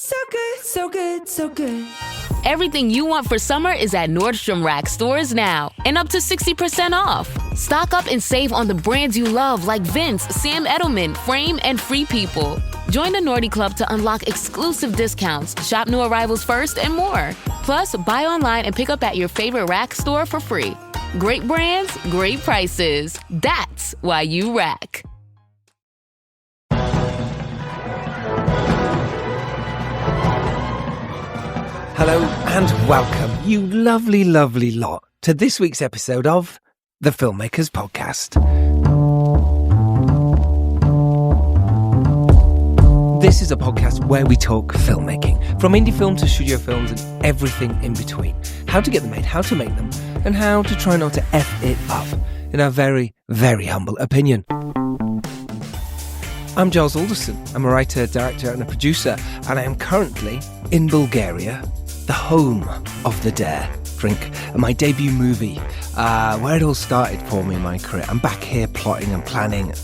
So good, so good, so good. Everything you want for summer is at Nordstrom Rack stores now, and up to 60% off. Stock up and save on the brands you love like Vince, Sam Edelman, Frame, and Free People. Join the Nordy Club to unlock exclusive discounts, shop new arrivals first, and more. Plus, buy online and pick up at your favorite Rack store for free. Great brands, great prices. That's why you Rack. Hello and welcome, you lovely, lovely lot, to this week's episode of the Filmmakers Podcast. This is a podcast where we talk filmmaking, from indie film to studio films and everything in between. How to get them made, how to make them, and how to try not to F it up, in our very, very humble opinion. I'm Giles Alderson. I'm a writer, director and a producer, and I am currently in Bulgaria, the home of the Dare drink, my debut movie, where it all started for me in my career. I'm back here plotting and planning,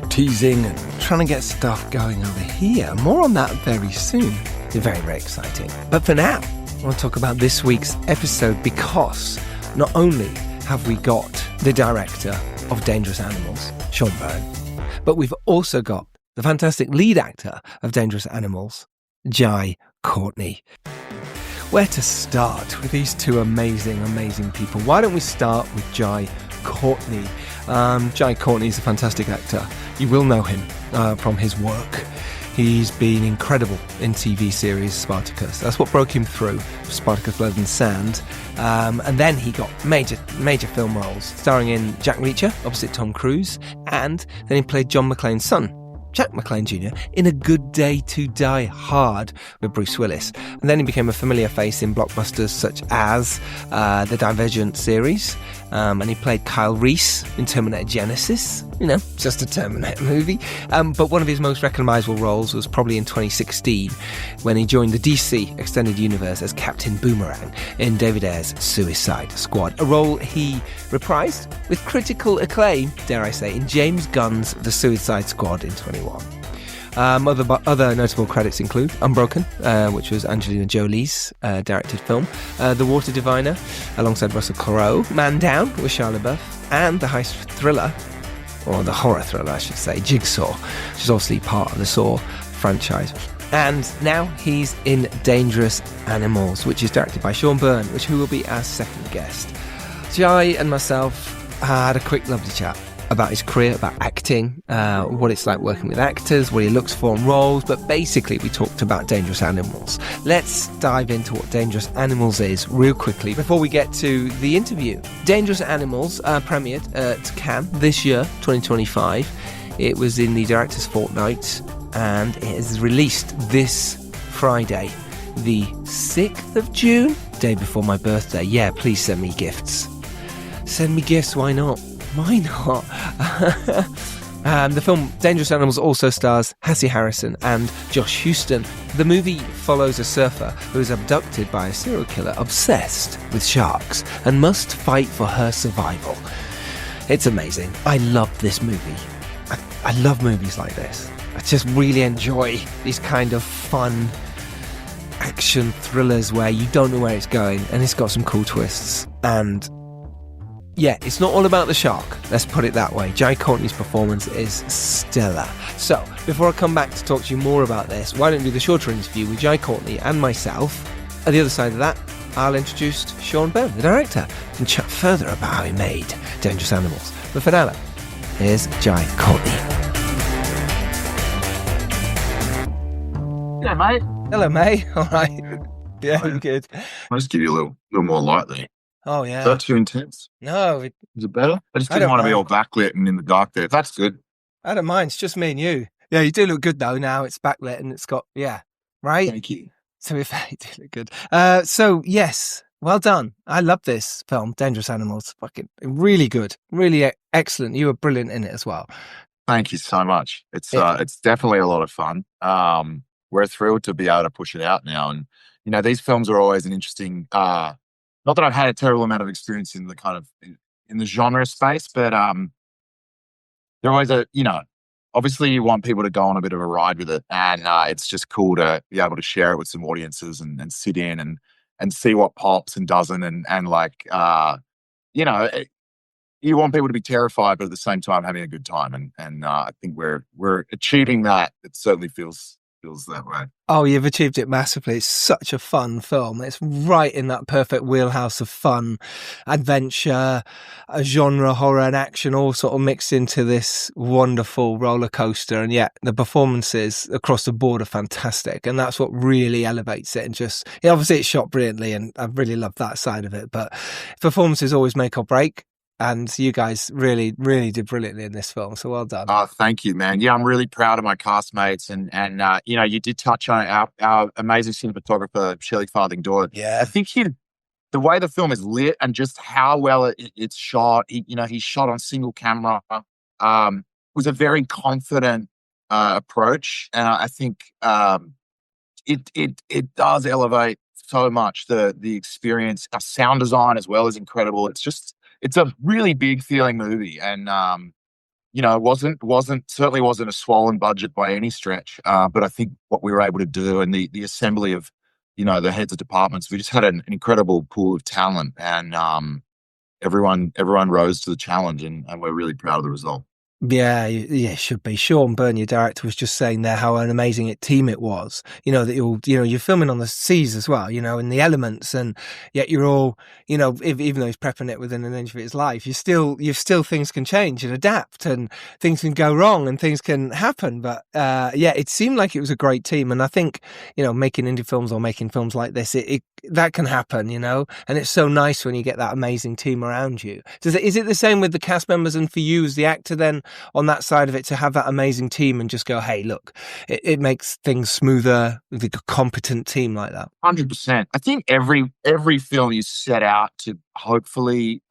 teasing and trying to get stuff going over here. More on that very soon. It's very, very exciting. But for now, I want to talk about this week's episode because not only have we got the director of Dangerous Animals, Sean Byrne, but we've also got the fantastic lead actor of Dangerous Animals, Jai Courtney. Where to start with these two amazing, amazing people? Why don't we start with Jai Courtney? Jai Courtney is a fantastic actor. You will know him from his work. He's been incredible in TV series Spartacus. That's what broke him through, Spartacus Blood and Sand. And then he got major film roles, starring in Jack Reacher, opposite Tom Cruise, and then he played Jack McClane's son, Jack McClane Jr. in A Good Day to Die Hard with Bruce Willis. And then he became a familiar face in blockbusters such as the Divergent series. And he played Kyle Reese in Terminator Genesis. You know, just a Terminator movie. But one of his most recognisable roles was probably in 2016 when he joined the DC Extended Universe as Captain Boomerang in David Ayer's Suicide Squad. A role he reprised with critical acclaim, dare I say, in James Gunn's The Suicide Squad in 2021. Other notable credits include Unbroken, which was Angelina Jolie's directed film, The Water Diviner, alongside Russell Crowe, Man Down with Shia LaBeouf, and the heist thriller, or the horror thriller I should say, Jigsaw, which is obviously part of the Saw franchise. And now he's in Dangerous Animals, which is directed by Sean Byrne, who will be our second guest. Jai and myself had a quick lovely chat about his career, about acting, what it's like working with actors, what he looks for in roles, but basically we talked about Dangerous Animals. Let's dive into what Dangerous Animals is real quickly before we get to the interview. Dangerous Animals premiered at Cannes this year, 2025. It was in the Director's Fortnight and it is released this Friday, the 6th of June, day before my birthday. Yeah, please send me gifts. Send me gifts, why not? Why not? The film Dangerous Animals also stars Hassie Harrison and Josh Houston. The movie follows a surfer who is abducted by a serial killer obsessed with sharks and must fight for her survival. It's amazing. I love this movie. I love movies like this. I just really enjoy these kind of fun action thrillers where you don't know where it's going and it's got some cool twists. And yeah, it's not all about the shark, let's put it that way. Jai Courtney's performance is stellar. So, before I come back to talk to you more about this, why don't we do the shorter interview with Jai Courtney and myself? At the other side of that, I'll introduce Sean Byrne, the director, and chat further about how he made Dangerous Animals. But for now, here's Jai Courtney. Hello, mate. Hello, mate. All right. Yeah, I'm good. I'll just give you a little more lightly. Oh, yeah. Is that too intense? No, Is it better? I just didn't want to be all backlit and in the dark there. That's good. I don't mind. It's just me and you. Yeah, you do look good, though, now. It's backlit and it's got, yeah, right? Thank you. So if you do look good. So, yes, well done. I love this film, Dangerous Animals. Fucking really good. Really excellent. You were brilliant in it as well. Thank you so much. It's definitely a lot of fun. We're thrilled to be able to push it out now. And, you know, these films are always an interesting... not that I've had a terrible amount of experience in the kind of in the genre space, but they're always obviously you want people to go on a bit of a ride with it, and it's just cool to be able to share it with some audiences and sit in and see what pops and doesn't, and like you know, you want people to be terrified, but at the same time having a good time, and I think we're achieving that. It certainly feels that way. Oh, you've achieved it massively. It's such a fun film. It's right in that perfect wheelhouse of fun, adventure, a genre, horror and action, all sort of mixed into this wonderful roller coaster. And yet the performances across the board are fantastic. And that's what really elevates it. And just, obviously it's shot brilliantly, and I really love that side of it. But performances always make or break. And you guys really, really did brilliantly in this film. So well done. Oh, thank you, man. Yeah, I'm really proud of my castmates. And you know, you did touch on our amazing cinematographer, Shelley Farthing-Dorr. Yeah. I think the way the film is lit and just how well it's shot, he's shot on single camera, was a very confident approach. And I think it does elevate so much the experience. Our sound design as well is incredible. It's a really big feeling movie, and you know, it certainly wasn't a swollen budget by any stretch. But I think what we were able to do, and the assembly of, you know, the heads of departments, we just had an incredible pool of talent, and everyone rose to the challenge, and we're really proud of the result. Yeah, it should be. Sean Byrne, your director, was just saying there how an amazing team it was. You know, that you're filming on the seas as well, you know, in the elements, and yet you're all, you know, even though he's prepping it within an inch of his life, you're still things can change and adapt, and things can go wrong and things can happen. But yeah, it seemed like it was a great team, and I think, you know, making indie films or making films like this, it that can happen, you know, and it's so nice when you get that amazing team around you. Is it the same with the cast members, and for you as the actor then, on that side of it, to have that amazing team and just go, hey, look, it makes things smoother with a competent team like that? 100%. I think every film you set out to hopefully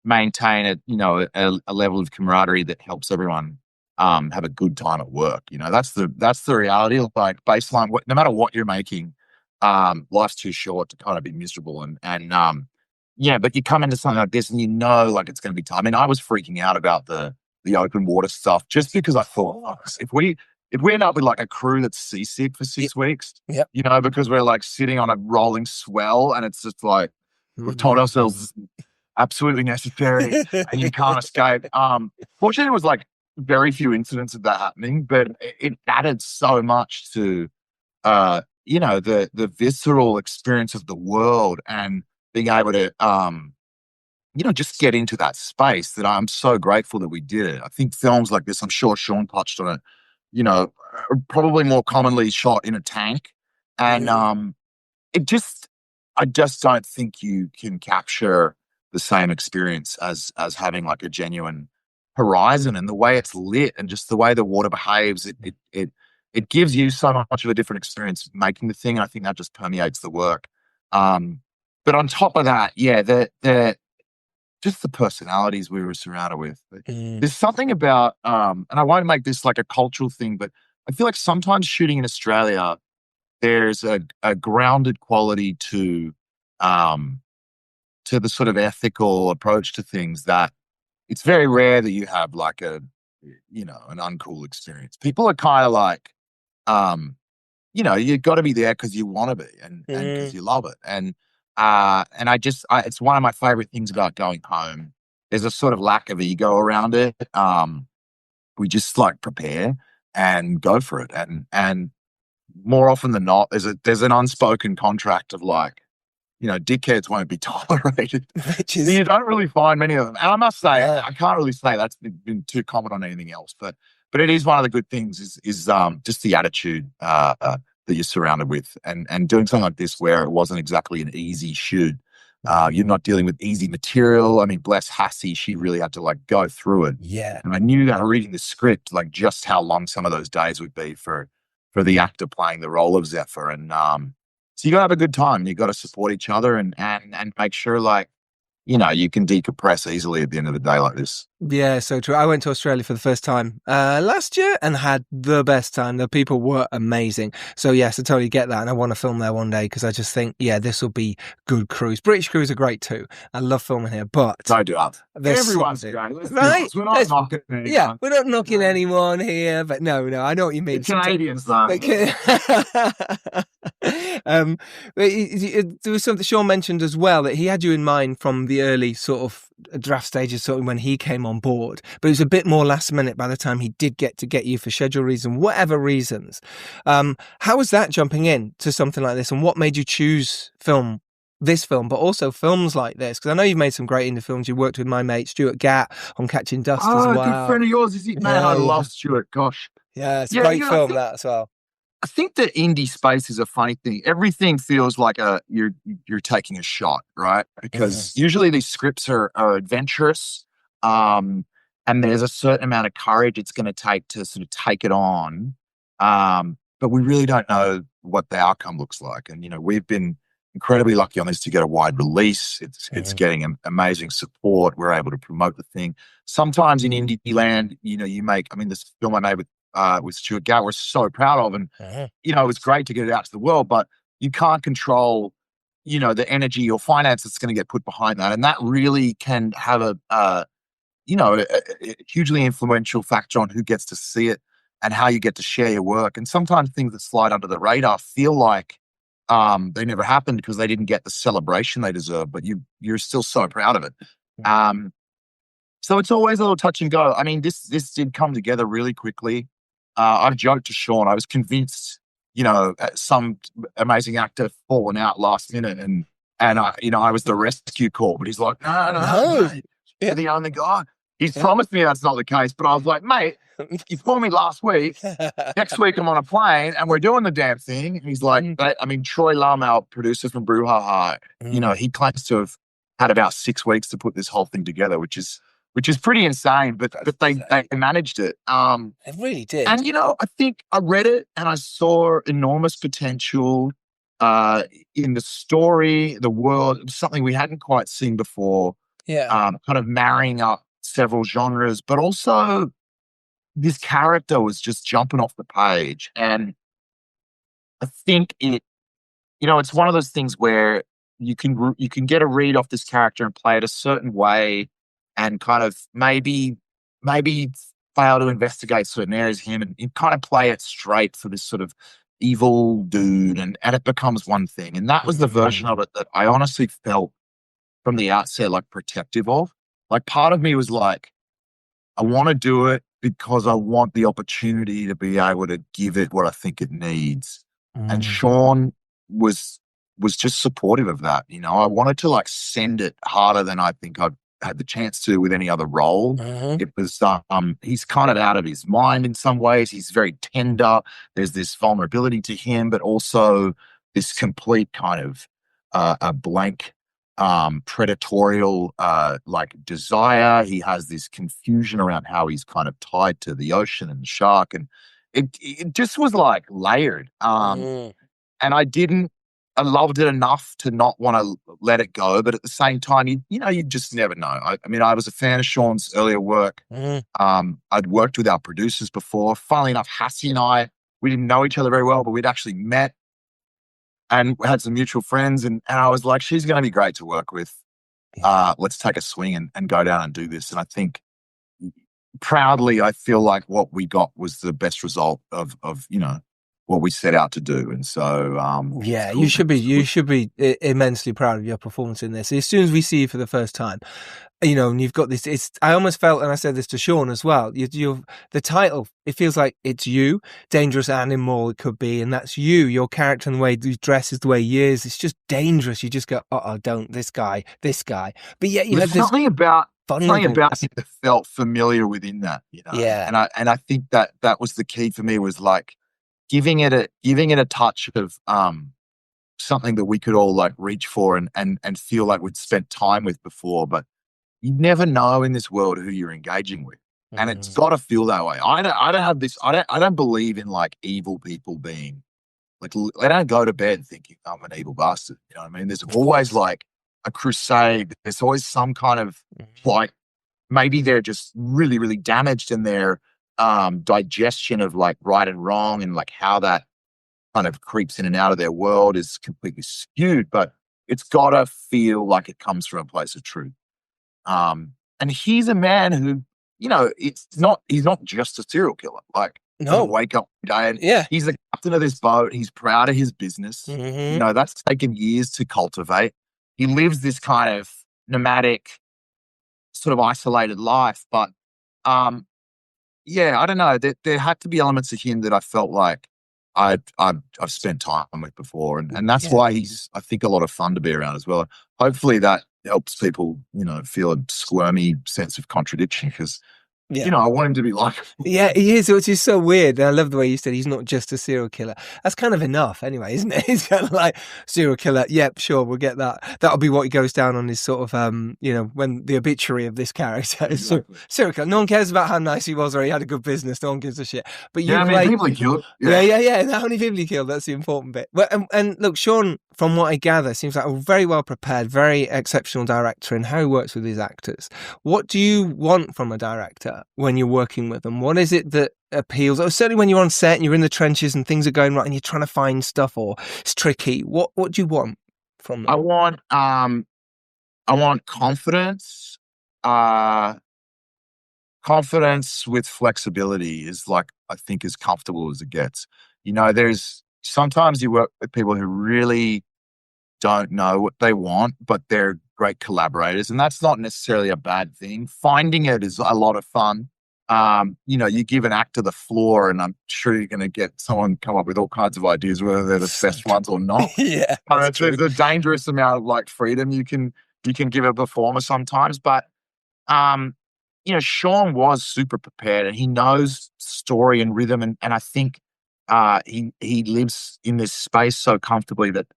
maintain a level of camaraderie that helps everyone have a good time at work. You know, that's the reality of, like, baseline. No matter what you're making, life's too short to kind of be miserable, and yeah. But you come into something like this, and you know, like, it's going to be tough. I mean, I was freaking out about the open water stuff, just because I thought, if we end up with like a crew that's seasick for 6 weeks, yep, you know, because we're like sitting on a rolling swell, and it's just like, we've told ourselves absolutely necessary and you can't escape. Fortunately, it was like very few incidents of that happening, but it added so much to you know, the visceral experience of the world, and being able to you know, just get into that space, that I'm so grateful that we did it. I think films like this, I'm sure Sean touched on it, you know, are probably more commonly shot in a tank. And I just don't think you can capture the same experience as having like a genuine horizon, and the way it's lit and just the way the water behaves. It gives you so much of a different experience making the thing. And I think that just permeates the work. But on top of that, yeah, just the personalities we were surrounded with. There's something about, and I won't make this like a cultural thing, but I feel like sometimes shooting in Australia, there's a grounded quality to the sort of ethical approach to things, that it's very rare that you have like an uncool experience. People are kind of like, you know, you've got to be there because you want to be, and because you love it. And it's one of my favorite things about going home. There's a sort of lack of ego around it. We just like prepare and go for it. And more often than not, there's an unspoken contract of like, you know, dickheads won't be tolerated. You don't really find many of them. And I must say, I can't really say that's been too common on anything else, but it is one of the good things is just the attitude that you're surrounded with, and doing something like this where it wasn't exactly an easy shoot. You're not dealing with easy material. I mean, bless Hassie, she really had to like go through it. Yeah. And I knew that reading the script, like just how long some of those days would be for the actor playing the role of Zephyr. And so you gotta have a good time. You gotta support each other and make sure, like, you can decompress easily at the end of the day like this. Yeah, so true. I went to Australia for the first time last year and had the best time. The people were amazing. So yes, I totally get that. And I want to film there one day because I just think, this will be good cruise. British cruise are great too. I love filming here, but... No doubt. Everyone's great. Right? We're not knocking anyone. Yeah, we're not knocking anyone here, but no, I know what you mean. The Canadians, though. There was something Sean mentioned as well, that he had you in mind from the early sort of draft stages, sort of when he came on board, but it was a bit more last minute by the time he did get you for schedule reasons, whatever reasons. How was that jumping in to something like this, and what made you choose this film, but also films like this? Because I know you've made some great indie films. You worked with my mate Stuart Gatt on Catching Dust as well. Good friend of yours, is he? Man, I love Stuart. Gosh, it's a great film that as well. I think the indie space is a funny thing. Everything feels like you're taking a shot, right? Because usually these scripts are adventurous, and there's a certain amount of courage it's going to take to sort of take it on. But we really don't know what the outcome looks like. And we've been incredibly lucky on this to get a wide release. It's getting amazing support. We're able to promote the thing. Sometimes in indie land, you make. I mean, this film I made with Stuart Gatt, we're so proud of, and it was great to get it out to the world, but you can't control the energy or finance that's going to get put behind that, and that really can have a hugely influential factor on who gets to see it and how you get to share your work. And sometimes things that slide under the radar feel like they never happened because they didn't get the celebration they deserve, but you're still so proud of it. So it's always a little touch and go. I mean, this did come together really quickly. I've joked to Sean, I was convinced, some amazing actor fallen out last minute, and I was the rescue call. But he's like, no, you're the only guy. He's promised me that's not the case. But I was like, mate, you called me last week. Next week I'm on a plane and we're doing the damn thing. And he's like, Troy Lum, our producer from Brouhaha, he claims to have had about 6 weeks to put this whole thing together, which is pretty insane, but they managed it. They really did. And, I think I read it and I saw enormous potential in the story, the world. It was something we hadn't quite seen before. Yeah. Kind of marrying up several genres, but also this character was just jumping off the page. And I think it's one of those things where you can get a read off this character and play it a certain way, and kind of maybe fail to investigate certain areas of him and kind of play it straight for this sort of evil dude, and it becomes one thing. And that was the version of it that I honestly felt from the outset like protective of. Like, part of me was like, I want to do it because I want the opportunity to be able to give it what I think it needs. And Sean was just supportive of that. I wanted to like send it harder than I think I've had the chance to with any other role. It was he's kind of out of his mind in some ways. He's very tender. There's this vulnerability to him, but also this complete kind of a blank predatorial like desire. He has this confusion around how he's kind of tied to the ocean and the shark, and it just was like layered. And I loved it enough to not want to let it go, but at the same time, you just never know. I mean, I was a fan of Sean's earlier work. I'd worked with our producers before. Funnily enough, Hassie and I, we didn't know each other very well, but we'd actually met and we had some mutual friends. And I was like, she's going to be great to work with. Let's take a swing and go down and do this. And I think proudly, I feel like what we got was the best result of what we set out to do. And so you should be immensely proud of your performance in this. As soon as we see you for the first time, and you've got this, I almost felt, and I said this to Sean as well, the title, it feels like it's you, dangerous animal it could be, and that's you, your character, and the way he dresses, the way he is, it's just dangerous. You just go, don't, this guy. But yet there's something about it that felt familiar within that, Yeah. And I think that was the key for me, was like giving it a touch of something that we could all like reach for and feel like we'd spent time with before. But you never know in this world who you're engaging with, and it's got to feel that way. I don't have this. I don't believe in like evil people being like. I don't go to bed thinking I'm an evil bastard. You know what I mean? There's always like a crusade. There's always some kind of like, maybe they're just really, really damaged in their digestion of like right and wrong, and like how that kind of creeps in and out of their world is completely skewed, but it's got to feel like it comes from a place of truth. And he's a man who, he's not just a serial killer. Like, No. Wake up one day and he's the captain of this boat. He's proud of his business. That's taken years to cultivate. He lives this kind of nomadic, sort of isolated life. But I don't know. There had to be elements of him that I felt like I've spent time with before, and that's why he's, I think, a lot of fun to be around as well. Hopefully that helps people, feel a squirmy sense of contradiction, because I want him to be like. Yeah, he is, which is so weird. I love the way you said he's not just a serial killer. That's kind of enough anyway, isn't it? He's kind of like, serial killer, yep, sure, we'll get that. That'll be what he goes down on his sort of, when the obituary of this character is serial killer. No one cares about how nice he was or he had a good business. No one gives a shit. But how many people he killed? Yeah. How many people he killed? That's the important bit. Well, and look, Sean, from what I gather, seems like a very well prepared, very exceptional director in how he works with his actors. What do you want from a director when you're working with them? What is it that appeals? Or certainly when you're on set and you're in the trenches and things are going right and you're trying to find stuff or it's tricky. What do you want from them? I want confidence. Confidence with flexibility is like, I think, as comfortable as it gets. There's sometimes you work with people who really don't know what they want, but they're great collaborators. And that's not necessarily a bad thing. Finding it is a lot of fun. You give an actor the floor and I'm sure you're going to get someone come up with all kinds of ideas, whether they're the best ones or not. There's a dangerous amount of like freedom you can give a performer sometimes. But, Sean was super prepared and he knows story and rhythm. And I think he lives in this space so comfortably that,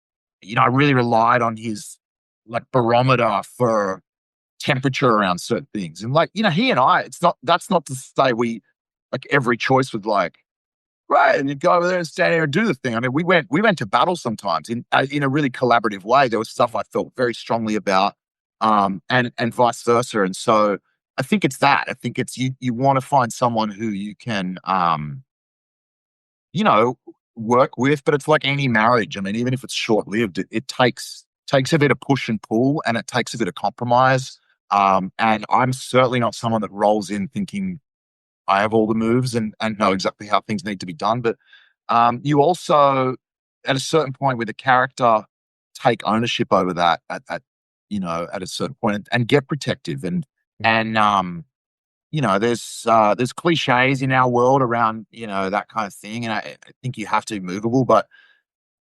I really relied on his like barometer for temperature around certain things. And like, he and I, that's not to say we like every choice was like, right, and you'd go over there and stand there and do the thing. I mean, we went to battle sometimes in a really collaborative way. There was stuff I felt very strongly about, and vice versa. And so I think it's that. I think it's you want to find someone who you can, work with, but it's like any marriage. I mean, even if it's short-lived, it takes a bit of push and pull, and it takes a bit of compromise. And I'm certainly not someone that rolls in thinking I have all the moves and know exactly how things need to be done. But you also, at a certain point with a character, take ownership over that at a certain point and get protective. There's cliches in our world around, that kind of thing. And I think you have to be movable, but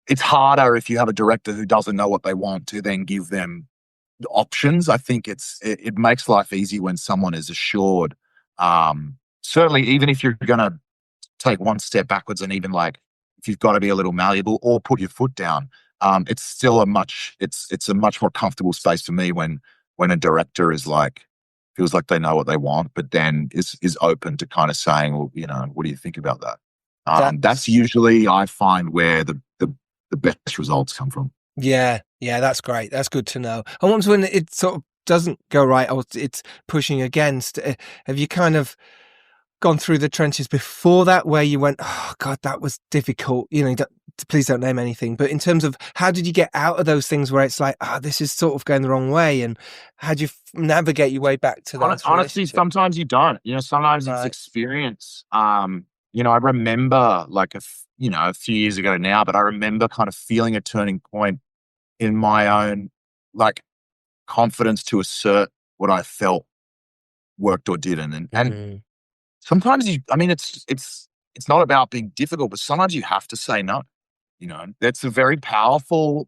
it's harder if you have a director who doesn't know what they want to then give them the options. I think it makes life easy when someone is assured. Certainly, even if you're going to take one step backwards, and even like if you've got to be a little malleable or put your foot down, it's still a much more comfortable space for me when a director is like, feels like they know what they want, but then is open to kind of saying, well, what do you think about that? That's usually, I find, where the best results come from. Yeah, that's great. That's good to know. And once when it sort of doesn't go right or it's pushing against, have you kind of gone through the trenches before that where you went, oh God, that was difficult? Please don't name anything, but in terms of how did you get out of those things where it's like, this is sort of going the wrong way, and how do you navigate your way back to that? Honestly, sometimes you don't. Sometimes it's experience. I remember like a few years ago now, but I remember kind of feeling a turning point in my own like confidence to assert what I felt worked or didn't, and sometimes it's not about being difficult, but sometimes you have to say no. That's a very powerful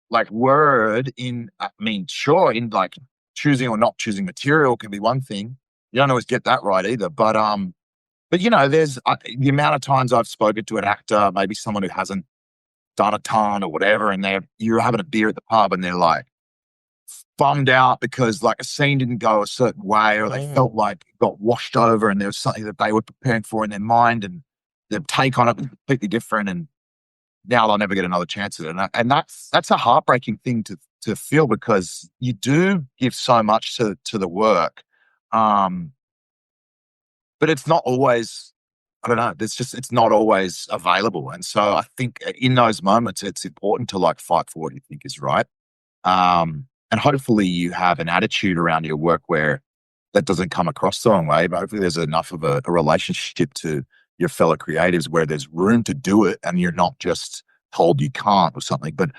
like word in like choosing or not choosing material can be one thing. You don't always get that right either. But there's the amount of times I've spoken to an actor, maybe someone who hasn't done a ton or whatever, and you're having a beer at the pub and they're like bummed out because like a scene didn't go a certain way, or they felt like it got washed over and there was something that they were preparing for in their mind and their take on it was completely different. And now they'll never get another chance at it. And that's a heartbreaking thing to feel, because you do give so much to the work. But it's not always, I don't know, it's not always available. And so I think in those moments, it's important to like fight for what you think is right. And hopefully you have an attitude around your work where that doesn't come across the wrong way, but hopefully there's enough of a relationship to your fellow creatives where there's room to do it and you're not just told you can't or something. But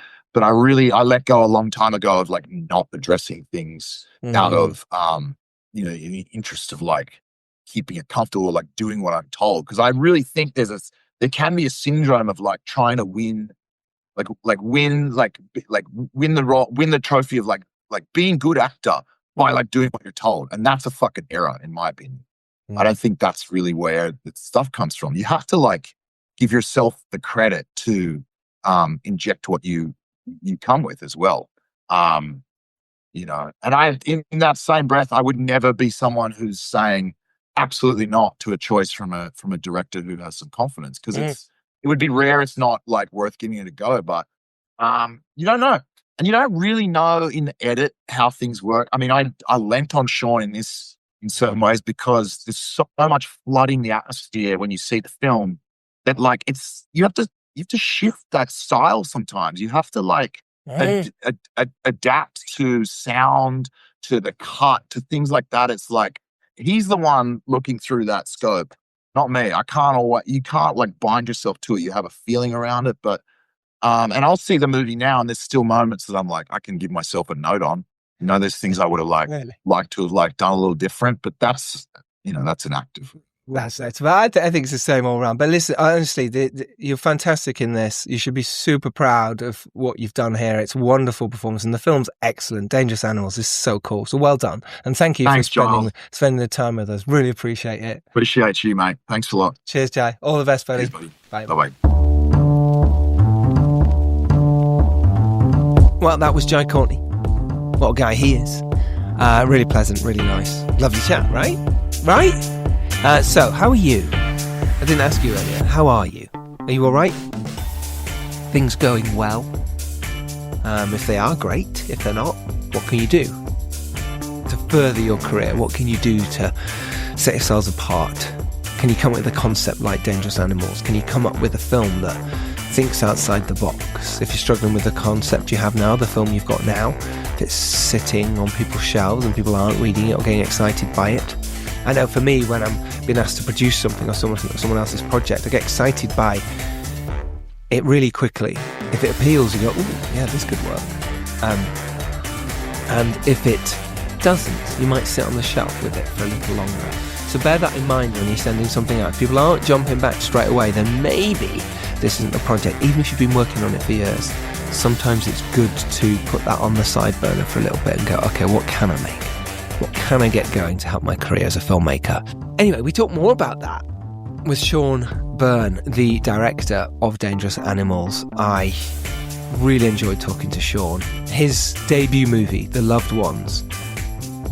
I let go a long time ago of like not addressing things out of, in the interest of like keeping it comfortable or like doing what I'm told. Because I really think there can be a syndrome of like trying to win win the trophy of like being good actor by like doing what you're told. And that's a fucking error, in my opinion. I don't think that's really where the stuff comes from. You have to like give yourself the credit to inject what you come with as well. And in that same breath, I would never be someone who's saying absolutely not to a choice from a director who has some confidence, because it would be rare. It's not like worth giving it a go, but you don't know. And you don't really know in the edit how things work. I mean, I lent on Sean in certain ways because there's so much flooding the atmosphere when you see the film that like you have to shift that style sometimes. You have to like adapt to sound, to the cut, to things like that. It's like he's the one looking through that scope, not me. You can't like bind yourself to it. You have a feeling around it, but and I'll see the movie now, and there's still moments that I'm like, I can give myself a note on. There's things I would have liked to have like done a little different, but that's an active. That's but I think it's the same all around. But listen, honestly, you're fantastic in this. You should be super proud of what you've done here. It's a wonderful performance, and the film's excellent. Dangerous Animals is so cool. So well done, and thank you for spending the time with us. Really appreciate it. Appreciate you, mate. Thanks a lot. Cheers, Jai. All the best, buddy. Cheers, buddy. Bye. Bye. Well, that was Jai Courtney. What a guy he is. Really pleasant, really nice. Lovely chat, right? So, how are you? I didn't ask you earlier. How are you? Are you all right? Things going well? If they are, great. If they're not, what can you do to further your career? What can you do to set yourselves apart? Can you come up with a concept like Dangerous Animals? Can you come up with a film that thinks outside the box? If you're struggling with the concept you have now, the film you've got now, if it's sitting on people's shelves and people aren't reading it or getting excited by it. I know for me, when I'm being asked to produce something or someone else's project, I get excited by it really quickly. If it appeals, you go, "Ooh, yeah, this could work." And if it doesn't, you might sit on the shelf with it for a little longer. So bear that in mind when you're sending something out. If people aren't jumping back straight away, then maybe this isn't a project. Even if you've been working on it for years, sometimes it's good to put that on the side burner for a little bit and go, okay, what can I make? What can I get going to help my career as a filmmaker? Anyway, we talk more about that with Sean Byrne, the director of Dangerous Animals. I really enjoyed talking to Sean. His debut movie, The Loved Ones,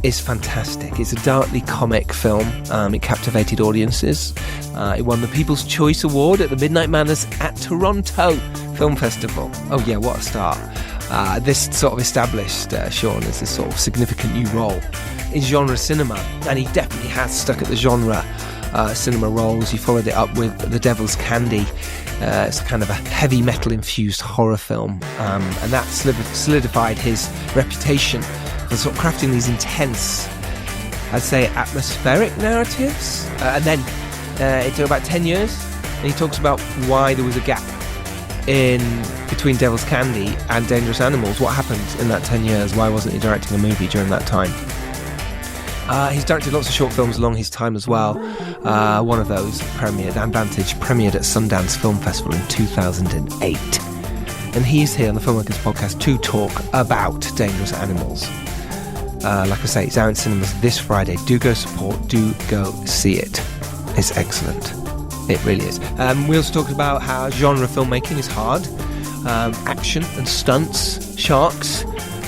is fantastic. It's a darkly comic film. It captivated audiences. It won the People's Choice Award at the Midnight Madness at Toronto Film Festival. Oh yeah, what a start. This sort of established Sean as this sort of significant new role in genre cinema, and he definitely has stuck at the genre cinema roles. He followed it up with The Devil's Candy. It's kind of a heavy metal infused horror film, and that solidified his reputation for sort of crafting these intense, I'd say, atmospheric narratives. And then it took about 10 years, and he talks about why there was a gap in between Devil's Candy and Dangerous Animals. What happened in that 10 years? Why wasn't he directing a movie during that time? He's directed lots of short films along his time as well. One of those premiered at Sundance Film Festival in 2008. And he's here on the Filmmakers Podcast to talk about Dangerous Animals. Like I say, it's out in cinemas this Friday. Do go support, do go see it. It's excellent. It really is. We also talked about how genre filmmaking is hard. Action and stunts, sharks,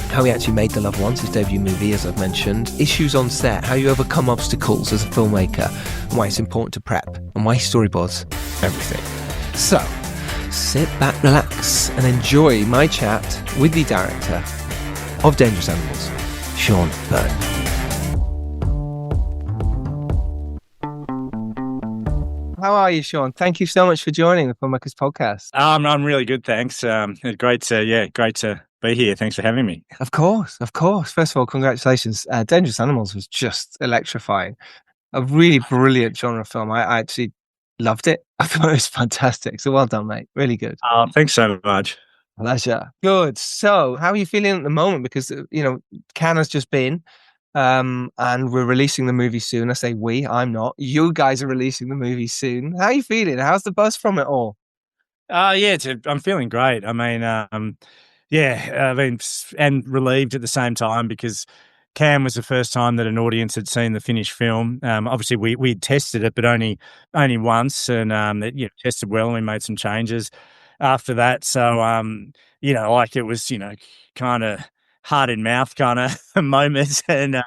how he actually made The Loved Ones, his debut movie, as I've mentioned. Issues on set, how you overcome obstacles as a filmmaker, and why it's important to prep, and why he storyboards everything. So, sit back, relax, and enjoy my chat with the director of Dangerous Animals, Sean Byrne. How are you, Sean? Thank you so much for joining the Filmmakers Podcast. I'm really good, thanks. Great to be here. Thanks for having me. Of course. First of all, congratulations. Dangerous Animals was just electrifying. A really brilliant genre film. I actually loved it. I thought it was fantastic. So well done, mate. Really good. Thanks so much. Pleasure. Good. So how are you feeling at the moment? Because, Cannes has just been, and we're releasing the movie soon. I say we, I'm not. You guys are releasing the movie soon. How are you feeling? How's the buzz from it all? I'm feeling great. I mean, and relieved at the same time because Cannes was the first time that an audience had seen the finished film. Obviously, we'd tested it, but only once, and it tested well, and we made some changes after that. So, it was, kind of heart in mouth kind of moments, and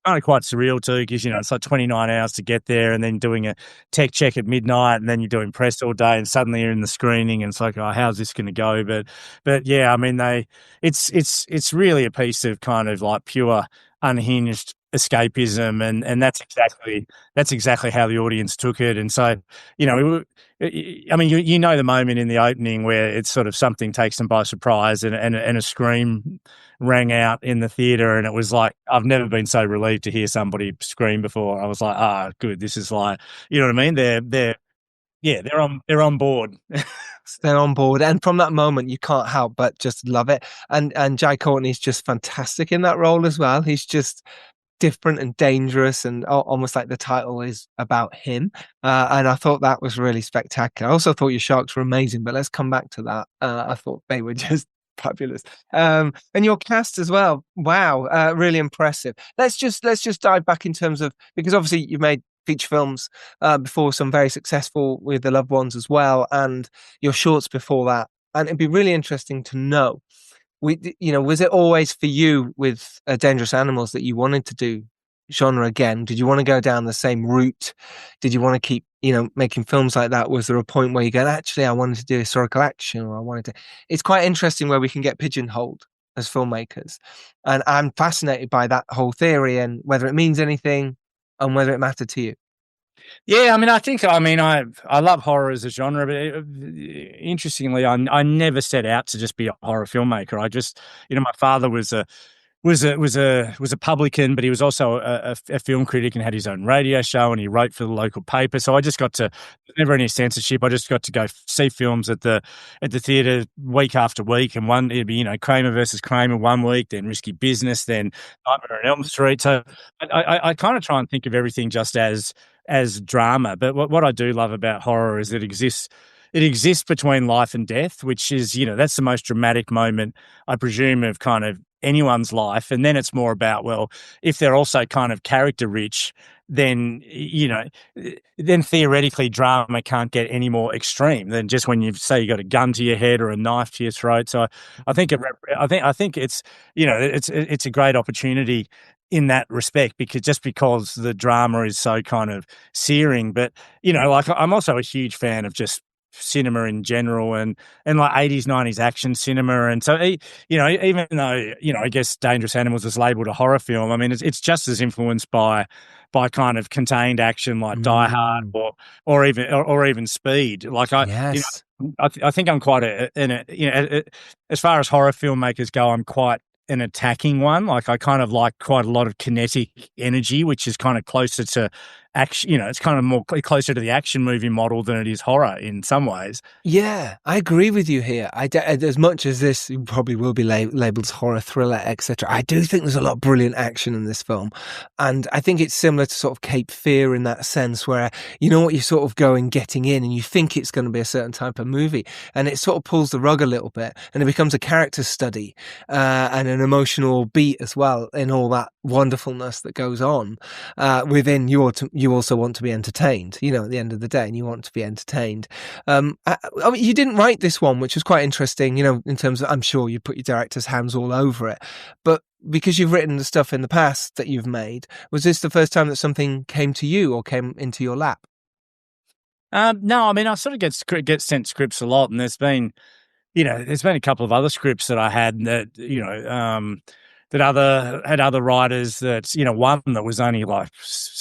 kind of quite surreal too, because it's like 29 hours to get there, and then doing a tech check at midnight, and then you're doing press all day, and suddenly you're in the screening, and it's like, oh, how's this going to go? But yeah, I mean, it's really a piece of kind of like pure unhinged escapism, and that's exactly how the audience took it. And so, I mean, the moment in the opening where it's sort of something takes them by surprise, and a scream rang out in the theater, and it was like, I've never been so relieved to hear somebody scream before. I was like, good, this is like, you know what I mean? They're on board. They're on board, and from that moment you can't help but just love it. And Jai Courtney is just fantastic in that role as well. He's just different and dangerous, and almost like the title is about him. And I thought that was really spectacular. I also thought your sharks were amazing, but let's come back to that. I thought they were just fabulous. And your cast as well. Wow, really impressive. Let's just dive back in terms of, because obviously you've made feature films before, some very successful with The Loved Ones as well, and your shorts before that. And it'd be really interesting to know, was it always for you with Dangerous Animals that you wanted to do genre again? Did you want to go down the same route? Did you want to keep, making films like that? Was there a point where you go, actually, I wanted to do historical action, or I wanted to... It's quite interesting where we can get pigeonholed as filmmakers. And I'm fascinated by that whole theory, and whether it means anything and whether it mattered to you. Yeah, I mean, I love horror as a genre, but interestingly, I never set out to just be a horror filmmaker. I just, my father was a publican, but he was also a film critic and had his own radio show, and he wrote for the local paper. So I just got to, never any censorship. I just got to go see films at the theatre week after week, and it'd be Kramer versus Kramer one week, then Risky Business, then Nightmare on Elm Street. So I kind of try and think of everything just as drama. But what I do love about horror is that it exists between life and death, which is, that's the most dramatic moment, I presume, of kind of anyone's life. And then it's more about, well, if they're also kind of character rich, then, then theoretically drama can't get any more extreme than just when you say you got a gun to your head or a knife to your throat. So I think it's, it's a great opportunity in that respect, because the drama is so kind of searing. But, I'm also a huge fan of just cinema in general, and like 80s, 90s action cinema. And so, even though, I guess Dangerous Animals is labeled a horror film, I mean, it's just as influenced by kind of contained action like Die Hard or even Speed. Like yes. I think I'm quite as far as horror filmmakers go, I'm quite an attacking one. Like, I kind of like quite a lot of kinetic energy, which is kind of closer to action. It's kind of more closer to the action movie model than it is horror in some ways. Yeah, I agree with you here. As much as this probably will be labeled as horror, thriller, etc., I do think there's a lot of brilliant action in this film. And I think it's similar to sort of Cape Fear in that sense, where what you sort of go and getting in, and you think it's going to be a certain type of movie, and it sort of pulls the rug a little bit, and it becomes a character study and an emotional beat as well, in all that wonderfulness that goes on within you also want to be entertained, at the end of the day, and you want to be entertained. I mean, you didn't write this one, which was quite interesting, in terms of, I'm sure you put your director's hands all over it, but because you've written the stuff in the past that you've made, was this the first time that something came to you or came into your lap? No, I mean, I sort of get sent scripts a lot, and there's been a couple of other scripts that I had that, that had other writers that, one that was only like,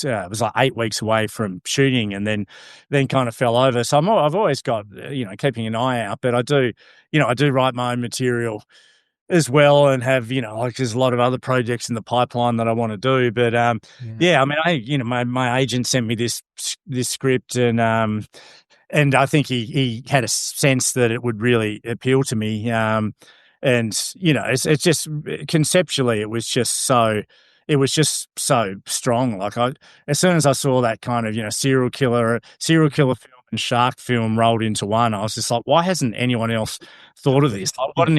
it was like 8 weeks away from shooting and then kind of fell over. So I've always got, keeping an eye out, but I do write my own material as well and have, like there's a lot of other projects in the pipeline that I want to do. But, I mean, my agent sent me this script and I think he had a sense that it would really appeal to me. It's just conceptually, it was just so strong. Like as soon as I saw that kind of, serial killer film and shark film rolled into one, I was just like, why hasn't anyone else thought of this? Like, what an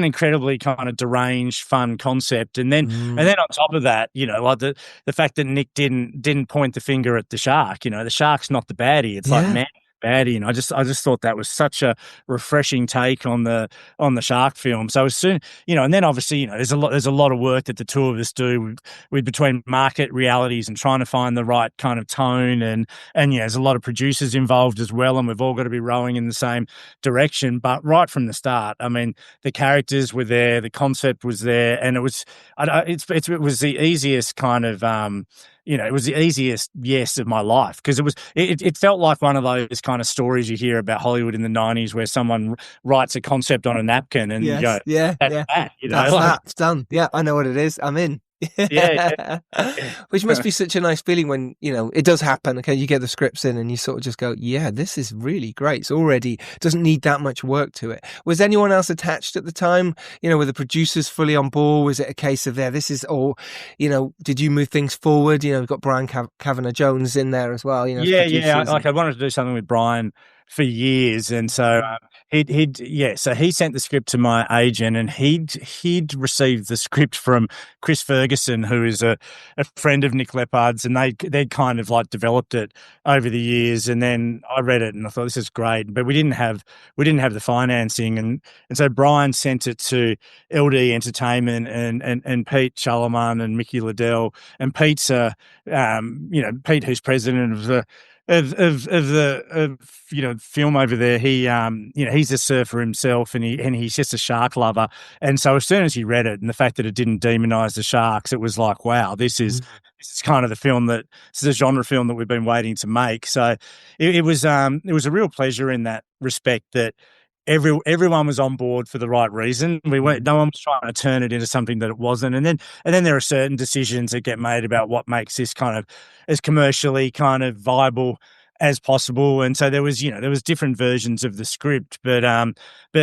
incredibly kind of deranged, fun concept. And then on top of that, like the fact that Nick didn't point the finger at the shark. The shark's not the baddie. It's like, man, baddie, and I just thought that was such a refreshing take on the shark film. So as soon, and then obviously, there's a lot of work that the two of us do with between market realities and trying to find the right kind of tone, and there's a lot of producers involved as well, and we've all got to be rowing in the same direction. But right from the start, I mean, the characters were there, the concept was there, and it was the easiest kind of it was the easiest yes of my life, because it felt like one of those kind of stories you hear about Hollywood in the 90s where someone writes a concept on a napkin and you go, that's that, that's done. Yeah, I know what it is. I'm in. Yeah. Which must be such a nice feeling when, it does happen. Okay, you get the scripts in and you sort of just go, yeah, this is really great. It's already doesn't need that much work to it. Was anyone else attached at the time? Were the producers fully on board? Was it a case of this is all, did you move things forward? We've got Brian Kavanagh Jones in there as well. Yeah. Like I wanted to do something with Brian for years, and so so he sent the script to my agent, and he'd received the script from Chris Ferguson, who is a friend of Nick Leppard's, and they'd kind of like developed it over the years. And then I read it and I thought, this is great, but we didn't have the financing, and so Brian sent it to LD Entertainment and Pete Chalaman and Mickey Liddell, and Pete's Pete, who's president of the film over there. He he's a surfer himself, and he's just a shark lover. And so as soon as he read it, and the fact that it didn't demonize the sharks, it was like, wow, this is kind of the film this is a genre film that we've been waiting to make. So it was a real pleasure in that respect that everyone was on board for the right reason. No one was trying to turn it into something that it wasn't. And then there are certain decisions that get made about what makes this kind of as commercially kind of viable as possible. And so there was different versions of the script, but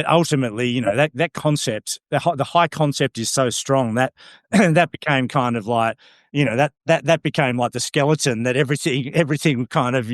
ultimately, that concept, the high concept is so strong that that became kind of like, that became like the skeleton that everything kind of,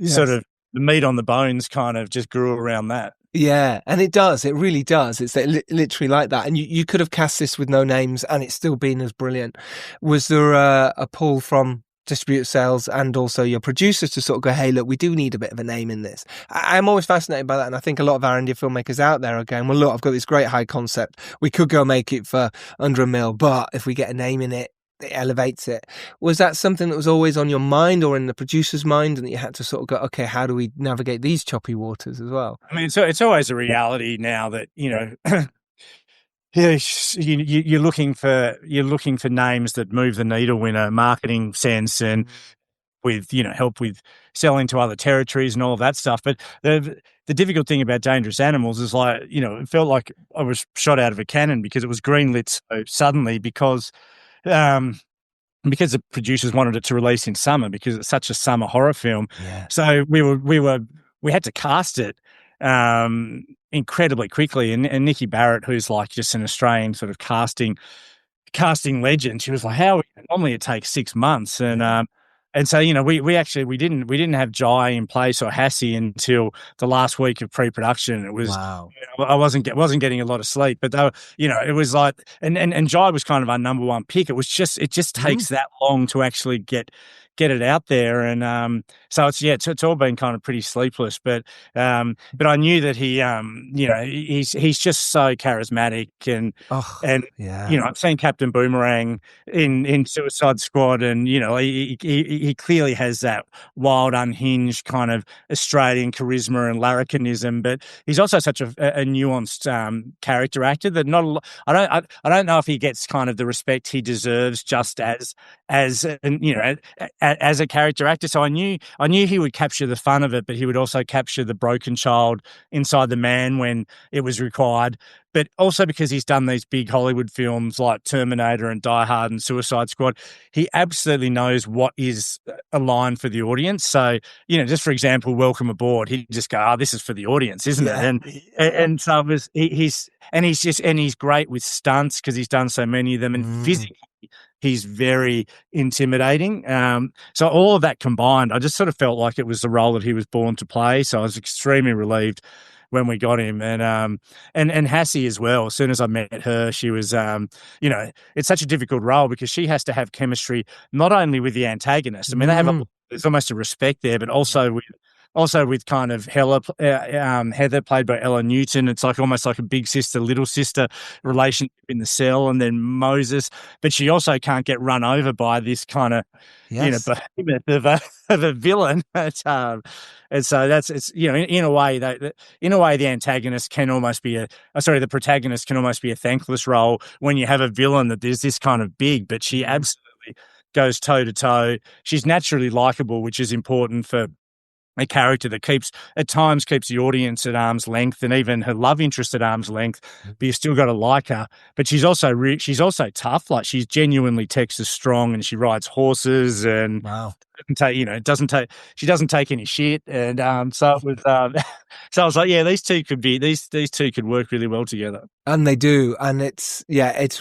sort of the meat on the bones kind of just grew around that. Yeah, and it does. It really does. It's literally like that. And you could have cast this with no names and it's still been as brilliant. Was there a pull from distributor sales and also your producers to sort of go, hey, look, we do need a bit of a name in this? I'm always fascinated by that. And I think a lot of our indie filmmakers out there are going, well, look, I've got this great high concept. We could go make it for under $1 million, but if we get a name in it, it elevates it. Was that something that was always on your mind or in the producer's mind, and that you had to sort of go, okay, how do we navigate these choppy waters as well? I mean, so it's always a reality now that, you're looking for names that move the needle in a marketing sense, and with help with selling to other territories and all of that stuff. But the difficult thing about Dangerous Animals is like, it felt like I was shot out of a cannon because it was greenlit so suddenly because the producers wanted it to release in summer because it's such a summer horror film. Yeah. So we had to cast it incredibly quickly. And Nikki Barrett, who's like just an Australian sort of casting legend, she was like, normally it takes 6 months. And so, we didn't have Jai in place or Hassie until the last week of pre-production. It was, wow. I wasn't getting a lot of sleep, but it was like, and Jai was kind of our number one pick. It just takes that long to actually get get it out there. And so it's all been kind of pretty sleepless, but I knew that he he's just so charismatic and I've seen Captain Boomerang in Suicide Squad, and he clearly has that wild, unhinged kind of Australian charisma and larrikinism, but he's also such a nuanced character actor that I don't know if he gets kind of the respect he deserves just as a character actor. So I knew he would capture the fun of it, but he would also capture the broken child inside the man when it was required. But also because he's done these big Hollywood films like Terminator and Die Hard and Suicide Squad, he absolutely knows what is a line for the audience. So, just for example, Welcome Aboard, he'd just go, "Oh, this is for the audience, isn't it?" And so it was, he's great with stunts because he's done so many of them, and physically he's very intimidating. So all of that combined, I just sort of felt like it was the role that he was born to play. So I was extremely relieved when we got him, and Hassie as well. As soon as I met her, she was, it's such a difficult role because she has to have chemistry not only with the antagonist. I mean, there's almost a respect there, but also with kind of Heather, played by Ella Newton. It's like almost like a big sister, little sister relationship in the cell, and then Moses. But she also can't get run over by this kind of, behemoth of a villain. And so in a way, the antagonist can almost be the protagonist can almost be a thankless role when you have a villain that is this kind of big, but she absolutely goes toe to toe. She's naturally likable, which is important for a character that at times keeps the audience at arm's length, and even her love interest at arm's length, but you've still got to like her. But she's also tough. Like, she's genuinely Texas strong, and she rides horses, and she doesn't take any shit. And so it was, so I was like, yeah, these two could work really well together. And they do. And it's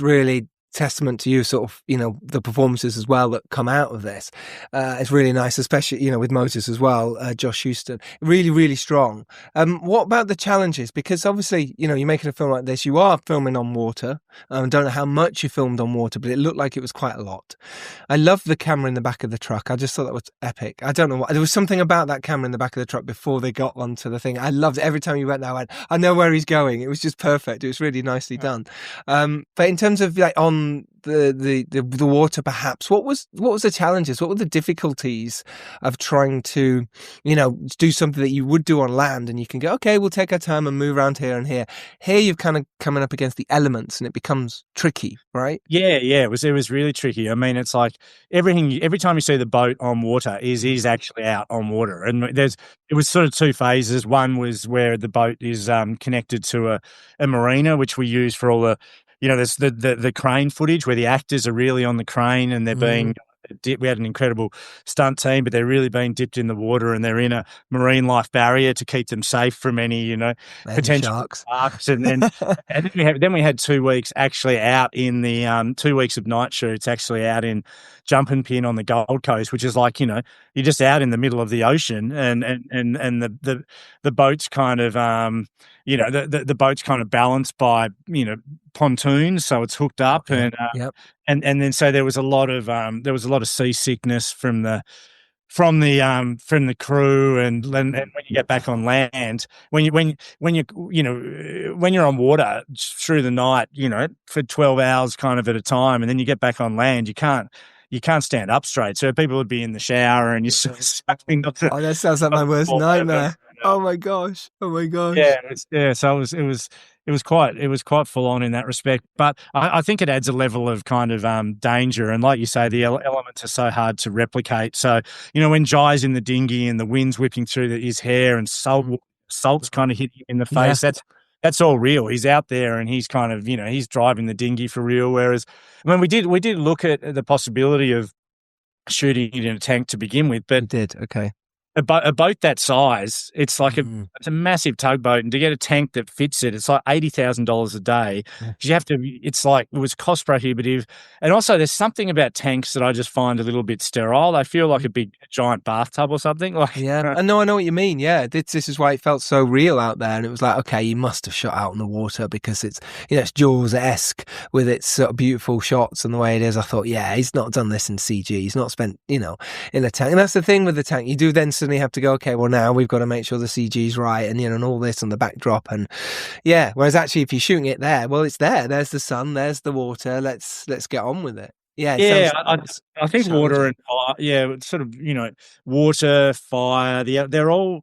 really testament to you, sort of, the performances as well that come out of this. It's really nice, especially, with Moses as well, Josh Houston. Really, really strong. What about the challenges? Because obviously, you're making a film like this, you are filming on water. I don't know how much you filmed on water, but it looked like it was quite a lot. I love the camera in the back of the truck. I just thought that was epic. I don't know why. There was something about that camera in the back of the truck before they got onto the thing. I loved it. Every time you went there, I went, I know where he's going. It was just perfect. It was really nicely done. But in terms of on the water, perhaps, what was the challenges? What were the difficulties of trying to, do something that you would do on land, and you can go, okay, we'll take our time and move around here and here. Here you're kind of coming up against the elements, and it becomes tricky, right? Yeah, it was really tricky. I mean, it's like every time you see the boat on water is actually out on water, and it was sort of two phases. One was where the boat is connected to a marina, which we use for all the, there's the crane footage where the actors are really on the crane, and they're being, we had an incredible stunt team, but they're really being dipped in the water, and they're in a marine life barrier to keep them safe from any, potential sharks. And then we had 2 weeks actually out in the 2 weeks of night shoots actually out in Jumping Pin on the Gold Coast, which is like, you're just out in the middle of the ocean, and the boat's kind of the boat's kind of balanced by pontoons, so it's hooked up, and then so there was a lot of seasickness from the crew, and when you get back on land, when you're on water through the night, for 12 hours kind of at a time, and then you get back on land, you can't stand up straight. So people would be in the shower, and you're sort of sucking. That sounds like my worst nightmare. Oh my gosh. Yeah. So it was quite full on in that respect. But I think it adds a level of kind of danger. And like you say, the elements are so hard to replicate. So, when Jai's in the dinghy and the wind's whipping through his hair, and salt's kind of hitting him in the face, that's all real. He's out there, and he's kind of, he's driving the dinghy for real. Whereas, we did look at the possibility of shooting it in a tank to begin with, but did. Okay. a boat that size, it's like it's a massive tugboat, and to get a tank that fits it, it's like $80,000 a day. You have to. It's like it was cost prohibitive, and also there's something about tanks that I just find a little bit sterile. They feel like a big giant bathtub or something. Like I know what you mean. Yeah, this is why it felt so real out there, and it was like, okay, you must have shot out in the water because it's it's Jaws-esque with its sort of beautiful shots and the way it is. I thought, yeah, he's not done this in CG. He's not spent in a tank, and that's the thing with the tank. You do then suddenly have to go, okay, well now we've got to make sure the CG's right, and and all this on the backdrop, and whereas actually if you're shooting it there, well, it's there's the sun, there's the water, let's get on with it. I think water and fire, it's sort of water, fire, they're all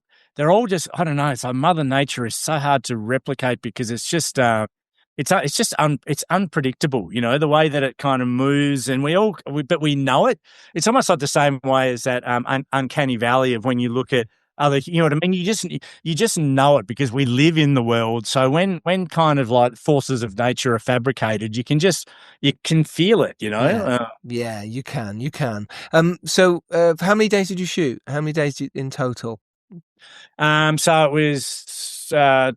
just, I don't know, it's like Mother Nature is so hard to replicate because it's just it's unpredictable, the way that it kind of moves, and but we know it. It's almost like the same way as that uncanny valley of when you look at other, you know what I mean? You just know it because we live in the world. So when kind of like forces of nature are fabricated, you can feel it, Yeah, you can. So how many days did you shoot? How many days in total? So it was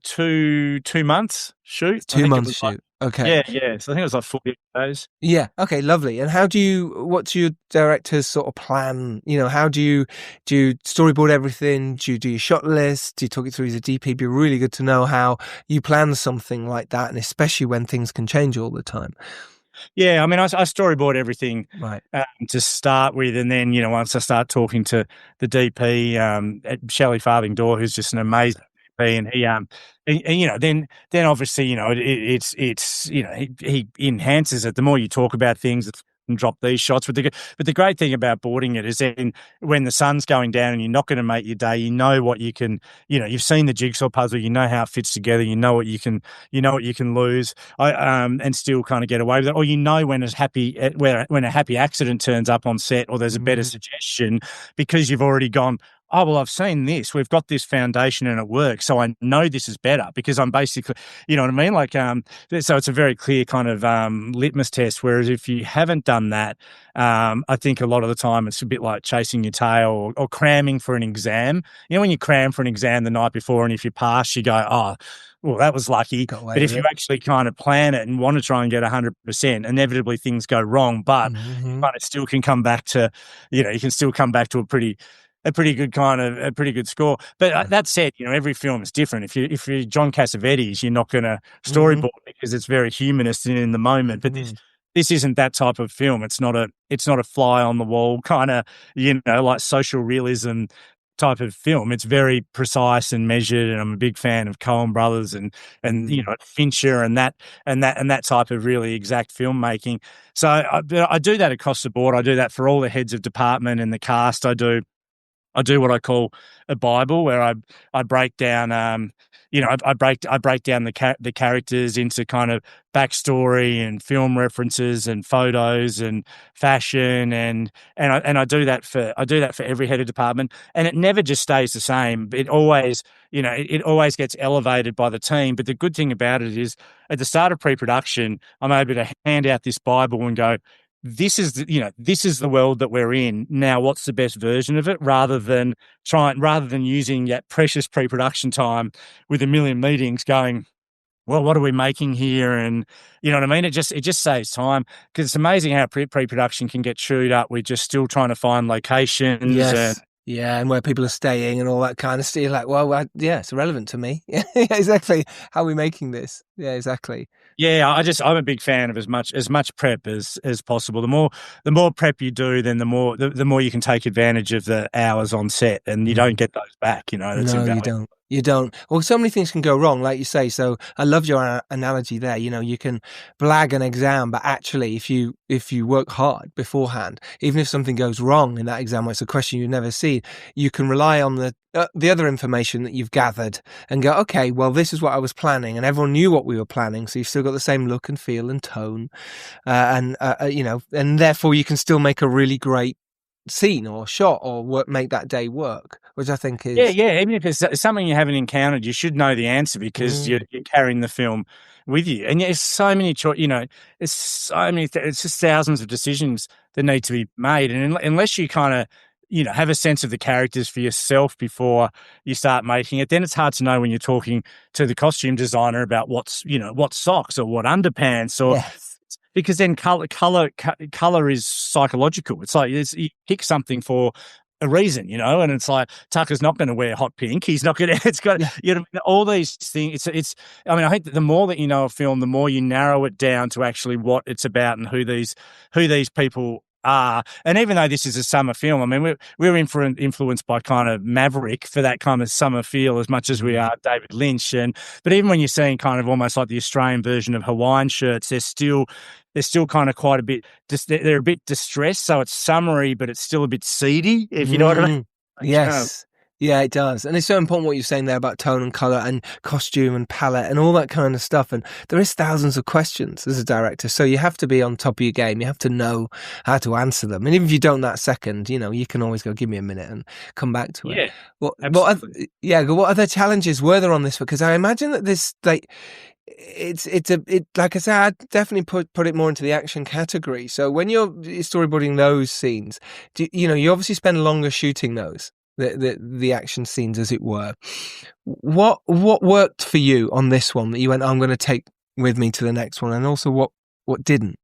2 months shoot. 2 months shoot. Okay. Yeah. So I think it was like 40 days. Yeah. Okay. Lovely. And what's your director's sort of plan? How do you storyboard everything? Do you do your shot list? Do you talk it through as a DP? It'd be really good to know how you plan something like that, and especially when things can change all the time. Yeah, I mean, I storyboard everything right to start with, and then once I start talking to the DP, Shelley Farthing-Daw, who's just an amazing DP, and then obviously he enhances it. The more you talk about things, and drop these shots. But the great thing about boarding it is then when the sun's going down and you're not going to make your day, you know what you can, you've seen the jigsaw puzzle, you know how it fits together, you know what you can lose, and still kind of get away with it. Or when a happy accident turns up on set, or there's a better suggestion because you've already gone, oh, well, I've seen this. We've got this foundation and it works. So I know this is better because I'm basically, you know what I mean? Like, so it's a very clear kind of litmus test. Whereas if you haven't done that, I think a lot of the time it's a bit like chasing your tail or cramming for an exam. When you cram for an exam the night before and if you pass, you go, oh, well, that was lucky. But if you actually kind of plan it and want to try and get 100%, inevitably things go wrong. But you kind of still can come back to, you can still come back to a pretty good score. But that said, every film is different. If you're John Cassavetes, you're not going to storyboard because it's very humanist and in the moment. But this isn't that type of film. It's not a fly on the wall kind of like social realism type of film. It's very precise and measured, and I'm a big fan of Coen Brothers and Fincher and that type of really exact filmmaking. So I do that across the board. I do that for all the heads of department and the cast. I do what I call a Bible, where I break down, I break down the characters into kind of backstory and film references and photos and fashion, and I do that for every head of department, and it never just stays the same. It always, it always gets elevated by the team. But the good thing about it is, at the start of pre-production, I'm able to hand out this Bible and go, this is the world that we're in now. What's the best version of it? Rather than using that precious pre-production time with a million meetings, going, well, what are we making here? And you know what I mean? It just saves time, because it's amazing how pre-production can get chewed up. We're just still trying to find locations. Yes. And where people are staying and all that kind of stuff. You're like, well, it's irrelevant to me. Yeah, exactly. How are we making this? Yeah, exactly. Yeah, I'm a big fan of as much prep as possible. The more prep you do, then the more you can take advantage of the hours on set, and you don't get those back. That's invaluable. You don't. Well, so many things can go wrong, like you say. So I loved your analogy there. You can blag an exam, but actually, if you work hard beforehand, even if something goes wrong in that exam, where it's a question you never see, you can rely on the other information that you've gathered and go, okay, well, this is what I was planning, and everyone knew what we were planning, so you've still got the same look and feel and tone, and therefore you can still make a really great scene or shot or make that day work, which I think is even if it's something you haven't encountered, you should know the answer, because you're carrying the film with you. And it's so many it's just thousands of decisions that need to be made, and unless you kind of have a sense of the characters for yourself before you start making it. Then it's hard to know when you're talking to the costume designer about what socks or what underpants or. Yes. Because then color is psychological. It's like you pick something for a reason, and it's like Tucker's not going to wear hot pink. He's not going to. It's got all these things. I think that the more that you know a film, the more you narrow it down to actually what it's about and who these people are. And even though this is a summer film, I mean, we're influenced by kind of Maverick for that kind of summer feel as much as we are David Lynch. But even when you're seeing kind of almost like the Australian version of Hawaiian shirts, they're still kind of quite a bit, they're a bit distressed. So it's summery, but it's still a bit seedy, if you know what I mean. Yes. Yeah, it does. And it's so important what you're saying there about tone and colour and costume and palette and all that kind of stuff. And there is thousands of questions as a director. So you have to be on top of your game. You have to know how to answer them. And even if you don't that second, you can always go, give me a minute and come back to it. Yeah, what other challenges were there on this? Because I imagine that this, like, it's like I said, I'd definitely put it more into the action category. So when you're storyboarding those scenes, you obviously spend longer shooting those. The action scenes, as it were. What worked for you on this one that you went, I'm going to take with me to the next one, and also what didn't?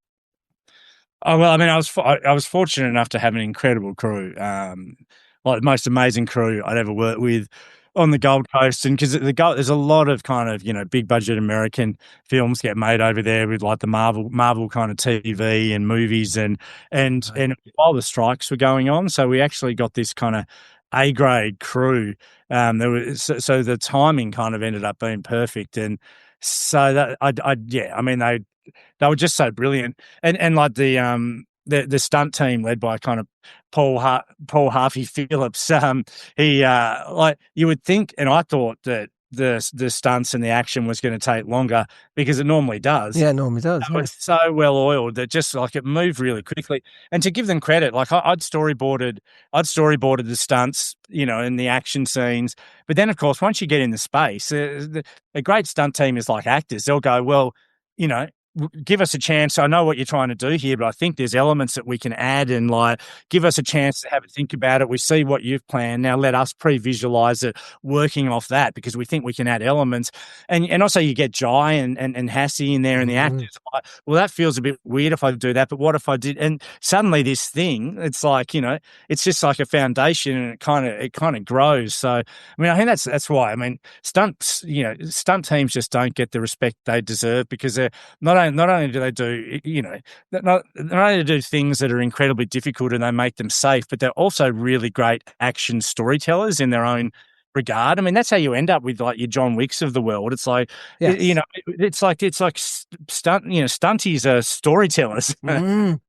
Oh well, I mean, I was fortunate enough to have an incredible crew, like the most amazing crew I'd ever worked with on the Gold Coast, and because there's a lot of kind of big budget American films get made over there with like the Marvel kind of TV and movies, and while the strikes were going on, so we actually got this kind of A-grade crew. So the timing kind of ended up being perfect, and so that I mean they were just so brilliant, and like the stunt team led by kind of Paul Harvey Phillips. He like you would think, and I thought that the stunts and the action was going to take longer because it normally does. Yeah, it normally does. It was so well oiled that just like it moved really quickly. And to give them credit, like I'd storyboarded the stunts, in the action scenes. But then, of course, once you get in the space, a great stunt team is like actors. They'll go, well, give us a chance. I know what you're trying to do here, but I think there's elements that we can add, and like give us a chance to have a think about it. We see what you've planned. Now let us pre-visualize it, working off that, because we think we can add elements. And also you get Jai and Hassie in there, and the actors are like, well, that feels a bit weird if I do that, but what if I did? And suddenly this thing, it's like, it's just like a foundation, and it kind of grows. So I mean, I think that's why. I mean, stunt teams just don't get the respect they deserve, because they're not only do they do, not only do things that are incredibly difficult and they make them safe, but they're also really great action storytellers in their own regard. I mean, that's how you end up with like your John Wicks of the world. It's like, it's like stunties are storytellers.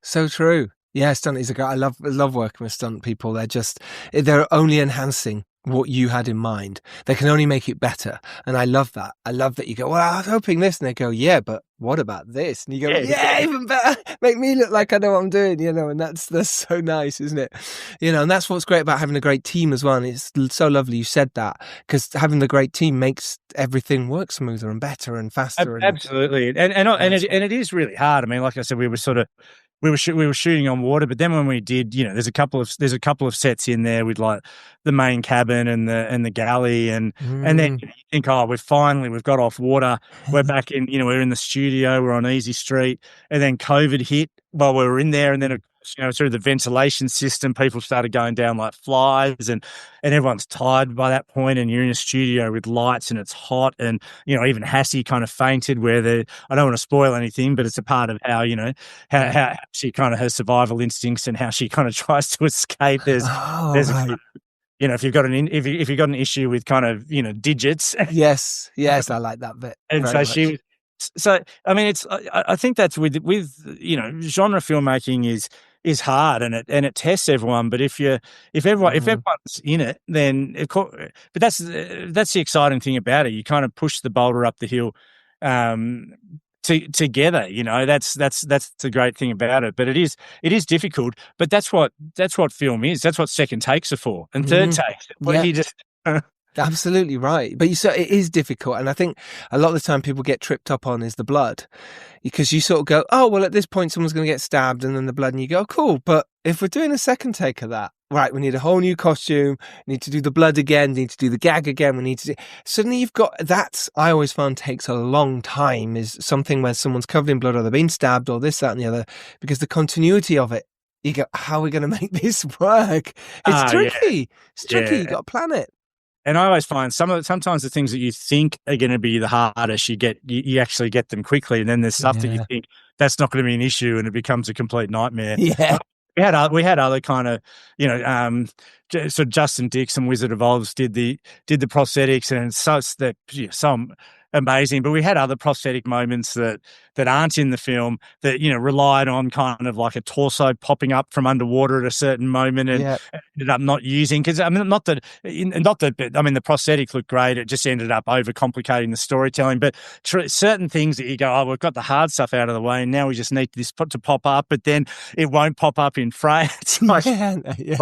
So true. Yeah, stunties are great. I love working with stunt people. They're only enhancing what you had in mind. They can only make it better. And I love that. I love that you go, well, I was hoping this. And they go, yeah, but what about this? And you go, yeah, even better. Make me look like I know what I'm doing, and that's so nice, isn't it? And that's what's great about having a great team as well. And it's so lovely you said that, because having the great team makes everything work smoother and better and faster. Absolutely. And it is really hard. I mean, like I said, we were shooting on water, but then when we did, there's a couple of sets in there with like the main cabin and the galley, and then you think, oh, we've got off water, we're back in, we're in the studio, we're on Easy Street, and then COVID hit while we were in there, and then through the ventilation system, people started going down like flies, and everyone's tired by that point, and you're in a studio with lights and it's hot, and even Hassie kind of fainted I don't want to spoil anything, but it's a part of how how she kind of has survival instincts and how she kind of tries to escape. There's right. If you've got an issue with kind of digits. Yes, I like that bit. And so much. So I mean, I think that's with genre filmmaking is hard, and it tests everyone. But if everyone's in it, then but that's the exciting thing about it. You kind of push the boulder up the hill together. That's the great thing about it. But it is difficult. But that's what film is. That's what second takes are for, and third takes. Yeah. You just Absolutely right. But it is difficult. And I think a lot of the time people get tripped up on is the blood, because you sort of go, oh, well, at this point someone's going to get stabbed and then the blood, and you go, oh, cool. But if we're doing a second take of that, right, we need a whole new costume, we need to do the blood again, need to do the gag again, we need to do... Suddenly you've got... That's, I always found, takes a long time, is something where someone's covered in blood or they've been stabbed or this, that and the other, because the continuity of it, you go, how are we going to make this work? It's tricky. Yeah. It's tricky. You got to plan it. And I always find sometimes the things that you think are going to be the hardest, you actually get them quickly, and then there's stuff that you think that's not going to be an issue, and it becomes a complete nightmare. Yeah, we had other kind of, so Justin Dix and Wizard of Oz did the prosthetics, and some amazing. But we had other prosthetic moments that aren't in the film that relied on kind of like a torso popping up from underwater at a certain moment, and ended up not using, because not that the prosthetic looked great. It just ended up overcomplicating the storytelling. But certain things that you go, oh, we've got the hard stuff out of the way, and now we just need this to pop up, but then it won't pop up in frame. It's like, it's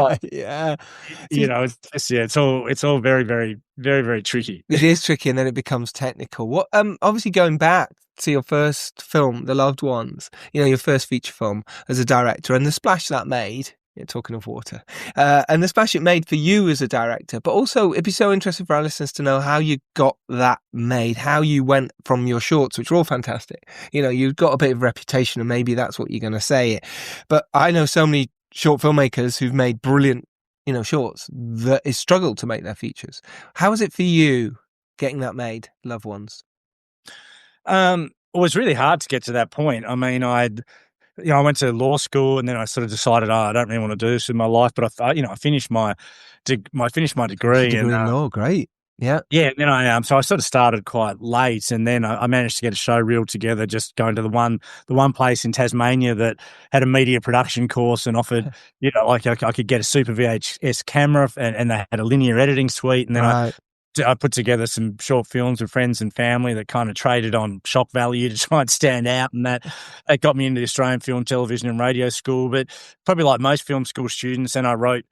all very, very, very, very tricky. It is tricky, and then it becomes technical. What obviously going back to your first film, The Loved Ones, your first feature film as a director, and the splash that made, talking of water, and the splash it made for you as a director, but also it'd be so interesting for our listeners to know how you got that made, how you went from your shorts, which are all fantastic. You've got a bit of reputation, and maybe that's what you're going to say. But I know so many short filmmakers who've made brilliant shorts that has struggled to make their features. How was it for you getting that made, Loved Ones? It was really hard to get to that point. I mean, I went to law school, and then I sort of decided, I don't really want to do this in my life. But I finished my degree in law. Great. Yeah. Yeah. And then so I sort of started quite late, and then I managed to get a show reel together, just going to the one place in Tasmania that had a media production course and offered, like I could get a super VHS camera, and they had a linear editing suite. And then I put together some short films with friends and family that kind of traded on shock value to try and stand out. And that got me into the Australian Film, Television and Radio School. But probably like most film school students, and I wrote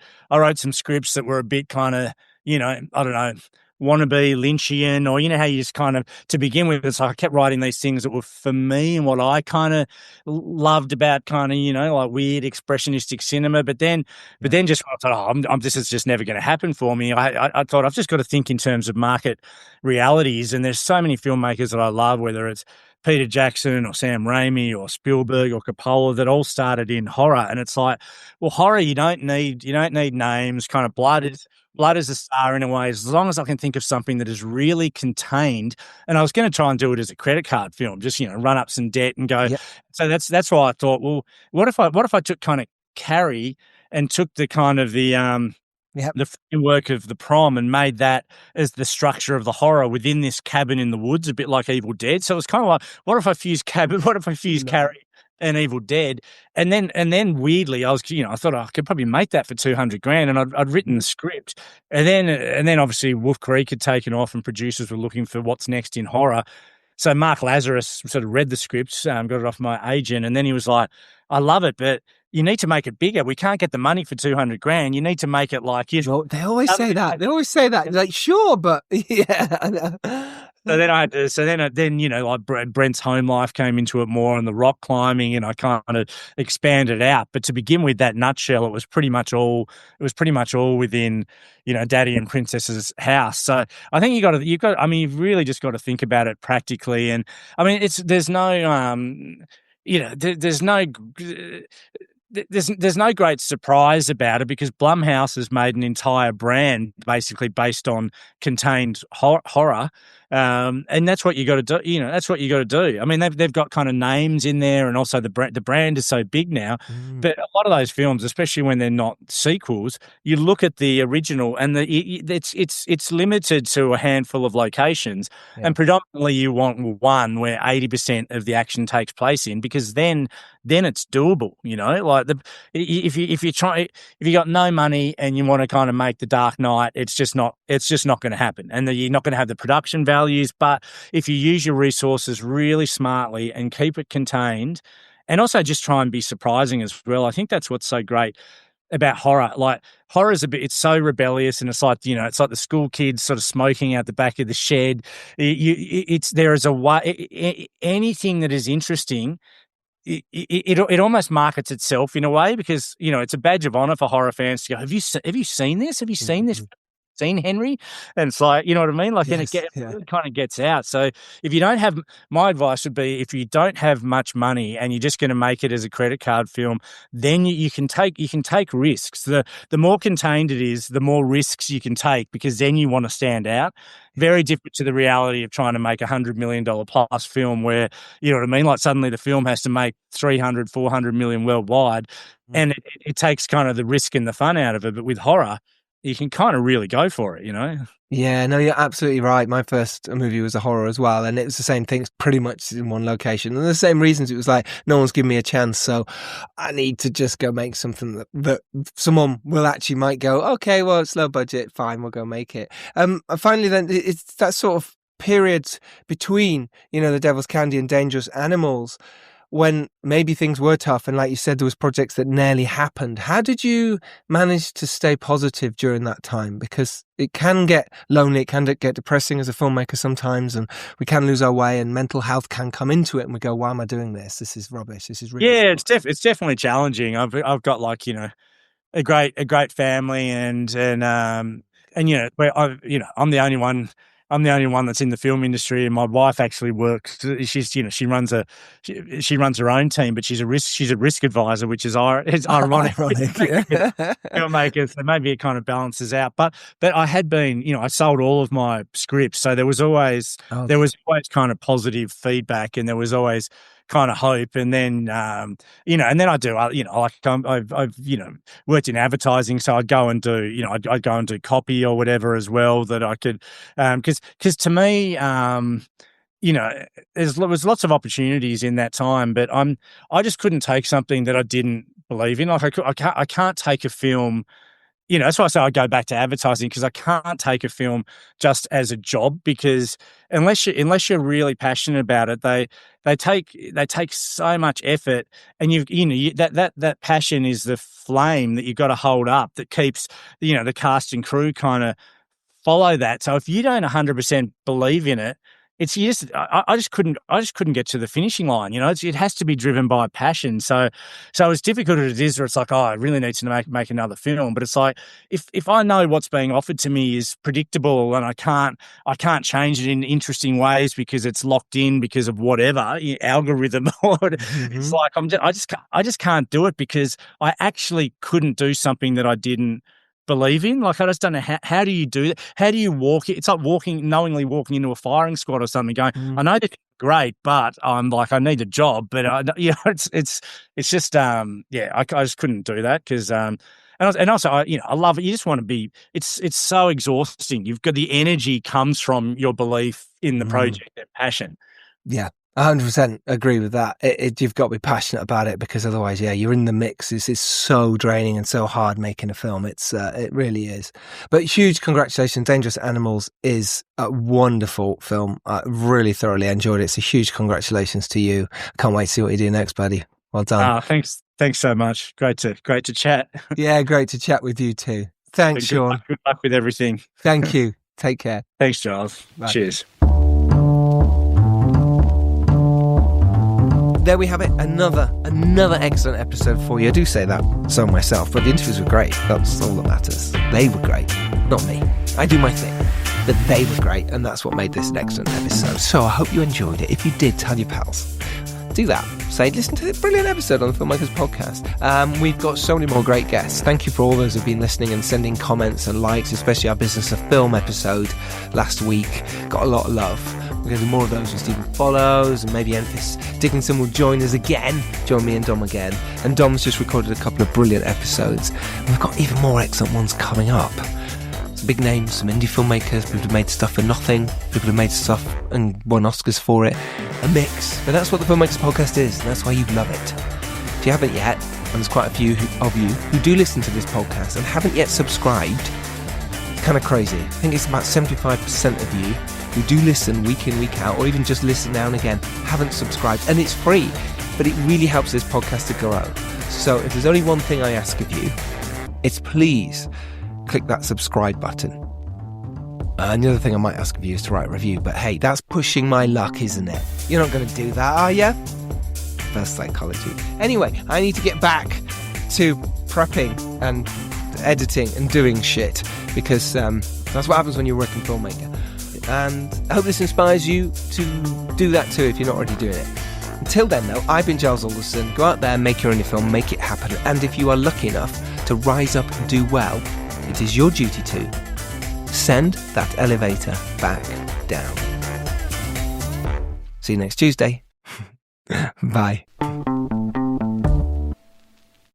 some scripts that were a bit kind of, I don't know, wannabe Lynchian, or how you just kind of, to begin with, it's like I kept writing these things that were for me and what I kind of loved about kind of, like weird expressionistic cinema. But then just I thought, this is just never going to happen for me. I thought I've just got to think in terms of market realities. And there's so many filmmakers that I love, whether it's Peter Jackson or Sam Raimi or Spielberg or Coppola, that all started in horror. And it's like, well, horror, you don't need names. Kind of blood is a star in a way, as long as I can think of something that is really contained. And I was going to try and do it as a credit card film, just run up some debt and go. Yep. So that's why I thought, well, what if I took kind of Carrie and took the kind of the framework of the Prom and made that as the structure of the horror within this cabin in the woods, a bit like Evil Dead. So it was kind of like, what if I fused Carrie and Evil Dead, and then weirdly, I thought I could probably make that for $200,000, and I'd written the script, and then obviously Wolf Creek had taken off, and producers were looking for what's next in horror. So Mark Lazarus sort of read the script, got it off my agent, and then he was like, "I love it, but you need to make it bigger. We can't get the money for $200,000. You need to make it like you." Well, they always say that. Like, sure, but yeah. So then like Brent's home life came into it more, and the rock climbing, and I kind of expanded out. But to begin with, that nutshell, it was pretty much all within, Daddy and Princess's house. So I think you've really just got to think about it practically. And I mean, there's no great surprise about it, because Blumhouse has made an entire brand basically based on contained horror. And that's what you got to do. That's what you got to do. I mean, they've got kind of names in there, and also the brand is so big now. But a lot of those films, especially when they're not sequels, you look at the original, and it's limited to a handful of locations, and predominantly you want one where 80% of the action takes place in, because then it's doable. Like if you got no money and you want to kind of make The Dark Knight, it's just not going to happen, and you're not going to have the production values. But if you use your resources really smartly and keep it contained, and also just try and be surprising as well, I think that's what's so great about horror. Like, horror is it's so rebellious, and it's like, it's like the school kids sort of smoking out the back of the shed. There is a way, anything that is interesting it almost markets itself in a way, because, you know, it's a badge of honor for horror fans to go, have you seen this? Have you seen this? Seen Henry? And it's like, you know what I mean? Like, Yes, and it kind of gets out. So if you don't have, my advice would be, if you don't have much money and you're just going to make it as a credit card film, then you can take risks. The more contained it is, the more risks you can take, because then you want to stand out. Very different to the reality of trying to make $100 million plus film where, you know what I mean? Like, suddenly the film has to make 300, 400 million worldwide, and it takes kind of the risk and the fun out of it. But with horror, you can kind of really go for it, you know? Yeah, no, you're absolutely right. My first movie was a horror as well, and it was the same thing, pretty much in one location. And the same reasons, it was like, no one's giving me a chance, so I need to just go make something that someone will actually might go, okay, well, it's low budget, fine, we'll go make it. Finally, then, it's that sort of period between, you know, The Devil's Candy and Dangerous Animals, when maybe things were tough, and like you said, there was projects that nearly happened. How did you manage to stay positive during that time? Because it can get lonely, it can get depressing as a filmmaker sometimes, and we can lose our way, and mental health can come into it, and we go, why am I doing this? This is rubbish. This is really it's definitely challenging. I've got, like, you know, a great family, and you know, I'm the only one. I'm the only one that's in the film industry, and my wife actually works. She runs her own team, but she's a risk advisor, which is ironic. Filmmakers, so maybe it kind of balances out. But I had been, you know, I sold all of my scripts, so there was always kind of positive feedback, and there was always kind of hope. And then, you know, and then I do, you know, like I've, you know, worked in advertising. So I'd go and do, you know, I'd go and do copy or whatever as well, that I could, cause to me, you know, there was lots of opportunities in that time, but I just couldn't take something that I didn't believe in. Like, I can't take a film. You know, that's why I say I go back to advertising, because I can't take a film just as a job, because unless you're really passionate about it, they take so much effort, and that passion is the flame that you've got to hold up that keeps, you know, the cast and crew kind of follow that. So if you don't 100% believe in it, it's just I just couldn't get to the finishing line. You know, it has to be driven by passion. So as difficult as it is, where it's like, oh, I really need to make another film. But it's like, if I know what's being offered to me is predictable, and I can't change it in interesting ways because it's locked in because of whatever algorithm, it's like I just can't do it, because I actually couldn't do something that I didn't believe in. Like, I just don't know how do you do that? How do you walk it? It's like knowingly walking into a firing squad or something, going, I know that's great, but I'm like, I need a job, but you know, it's just I just couldn't do that, because and also I love it. You just want to be. It's so exhausting. You've got the energy comes from your belief in the project and passion. Yeah. 100% agree with that. You've got to be passionate about it, because otherwise, you're in the mix. It's so draining and so hard making a film. It really is. But huge congratulations. Dangerous Animals is a wonderful film. I really thoroughly enjoyed it. So huge congratulations to you. Can't wait to see what you do next, buddy. Well done. Thanks so much. Great to chat. Yeah, great to chat with you too. Thanks, Sean. Good luck with everything. Thank you. Take care. Thanks, Giles. Bye. Cheers. There we have it, another excellent episode for you. I do say that so myself, but the interviews were great. That's all that matters. They were great, not me. I do my thing, but they were great, and that's what made this an excellent episode. So I hope you enjoyed it. If you did, tell your pals. Do that. Say, listen to the brilliant episode on the Filmmakers Podcast. We've got so many more great guests. Thank you for all those who've been listening and sending comments and likes, especially our Business of Film episode last week. Got a lot of love. We're going to do more of those with Stephen Follows, and maybe Enfys Dickinson will join us again, join me and Dom again. And Dom's just recorded a couple of brilliant episodes, and we've got even more excellent ones coming up. Some big names, some indie filmmakers, people who've made stuff for nothing, people who've made stuff and won Oscars for it. A mix. But that's what the Filmmakers Podcast is, and that's why you love it. If you haven't yet, and there's quite a few of you who do listen to this podcast and haven't yet subscribed, it's kind of crazy. I think it's about 75% of you who do listen week in, week out, or even just listen now and again, haven't subscribed. And it's free, but it really helps this podcast to grow. So if there's only one thing I ask of you, it's please click that subscribe button. And the other thing I might ask of you is to write a review, but hey, that's pushing my luck, isn't it? You're not going to do that, are you? reverse psychology. Anyway, I need to get back to prepping and editing and doing shit, because that's what happens when you're a working filmmaker. And I hope this inspires you to do that too if you're not already doing it. Until then, though, I've been Giles Alderson. Go out there, make your own film, make it happen. And if you are lucky enough to rise up and do well, it is your duty to send that elevator back down. See you next Tuesday. Bye.